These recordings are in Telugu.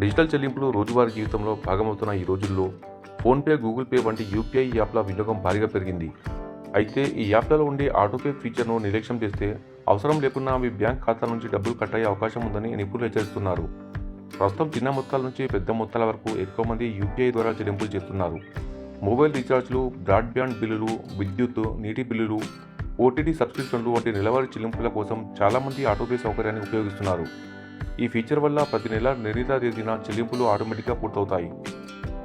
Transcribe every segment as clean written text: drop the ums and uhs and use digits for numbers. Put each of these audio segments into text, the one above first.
డిజిటల్ చెల్లింపులు రోజువారీ జీవితంలో భాగమవుతున్న ఈ రోజుల్లో ఫోన్పే, గూగుల్ పే వంటి యూపీఐ యాప్ల వినియోగం భారీగా పెరిగింది. అయితే ఈ యాప్లలో ఉండే ఆటోపే ఫీచర్ను నిర్లక్ష్యం చేస్తే అవసరం లేకున్నా మీ బ్యాంక్ ఖాతా నుంచి డబ్బులు కట్ అయ్యే అవకాశం ఉందని నిపుణులు హెచ్చరిస్తున్నారు. ప్రస్తుతం చిన్న మొత్తాల నుంచి పెద్ద మొత్తాల వరకు ఎక్కువ మంది యూపీఐ ద్వారా చెల్లింపులు చేస్తున్నారు. మొబైల్ రీఛార్జ్లు, బ్రాడ్బ్యాండ్ బిల్లులు, విద్యుత్, నీటి బిల్లులు, ఓటీటీ సబ్స్క్రిప్షన్లు వంటి నెలవారీ చెల్లింపుల కోసం చాలామంది ఆటోపే సౌకర్యాన్ని ఉపయోగిస్తున్నారు. ఈ ఫీచర్ వల్ల ప్రతి నెల నిర్ణీత తేదీన చెల్లింపులు ఆటోమేటిక్గా పూర్తవుతాయి.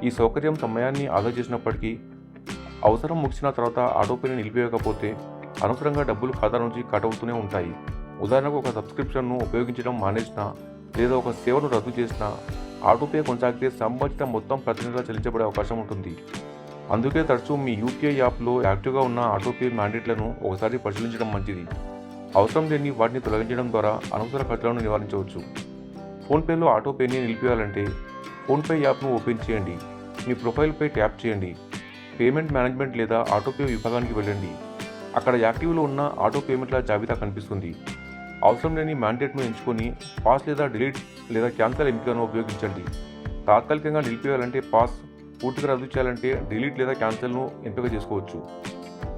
ఈ సౌకర్యం సమయాన్ని ఆదా చేసినప్పటికీ అవసరం ముగిసిన తర్వాత ఆటోపేని నిలిపివేయకపోతే అనవసరంగా డబ్బులు ఖాతా నుంచి కట్ అవుతూనే ఉంటాయి. ఉదాహరణకు ఒక సబ్స్క్రిప్షన్ను ఉపయోగించడం మానేసినా లేదా ఒక సేవను రద్దు చేసినా ఆటోపే కొనసాగితే సంబంధిత మొత్తం ప్రతి నెల చెల్లించబడే అవకాశం ఉంటుంది. అందుకే తరచూ మీ యూపీఐ యాప్లో యాక్టివ్గా ఉన్న ఆటోపే మ్యాండేట్లను ఒకసారి పరిశీలించడం మంచిది. అవసరం లేని వాటిని తొలగించడం ద్వారా అనవసర ఖర్చులను నివారించవచ్చు. ఫోన్పేలో ఆటోపేని నిలిపివేయాలంటే ఫోన్పే యాప్ను ఓపెన్ చేయండి. మీ ప్రొఫైల్పై ట్యాప్ చేయండి. పేమెంట్ మేనేజ్మెంట్ లేదా ఆటోపే విభాగానికి వెళ్ళండి. అక్కడ యాక్టివ్లో ఉన్న ఆటో పేమెంట్ల జాబితా కనిపిస్తుంది. అవసరం లేని మ్యాండేట్ను ఎంచుకొని పాస్ లేదా డిలీట్ లేదా క్యాన్సల్ ఎంపికను ఉపయోగించండి. తాత్కాలికంగా నిలిపివేయాలంటే పాస్, పూర్తిగా రద్దు చేయాలంటే డిలీట్ లేదా క్యాన్సల్ను ఎంపిక చేసుకోవచ్చు.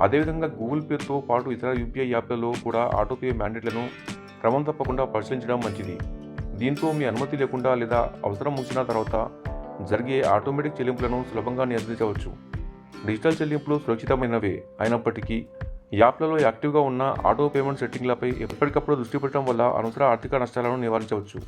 అదేవిధంగా గూగుల్ పేతో పాటు ఇతర యూపీఐ యాప్లలో కూడా ఆటోపే మ్యాండేట్లను క్రమం తప్పకుండా పరిశీలించడం మంచిది. దీంతో మీ అనుమతి లేకుండా లేదా అవసరం ముగిసిన తర్వాత జరిగే ఆటోమేటిక్ చెల్లింపులను సులభంగా నియంత్రించవచ్చు. డిజిటల్ చెల్లింపులు సురక్షితమైనవే అయినప్పటికీ యాప్లలో యాక్టివ్గా ఉన్న ఆటో పేమెంట్ సెట్టింగ్లపై ఎప్పటికప్పుడు దృష్టి పెట్టడం వల్ల అనవసర ఆర్థిక నష్టాలను నివారించవచ్చు.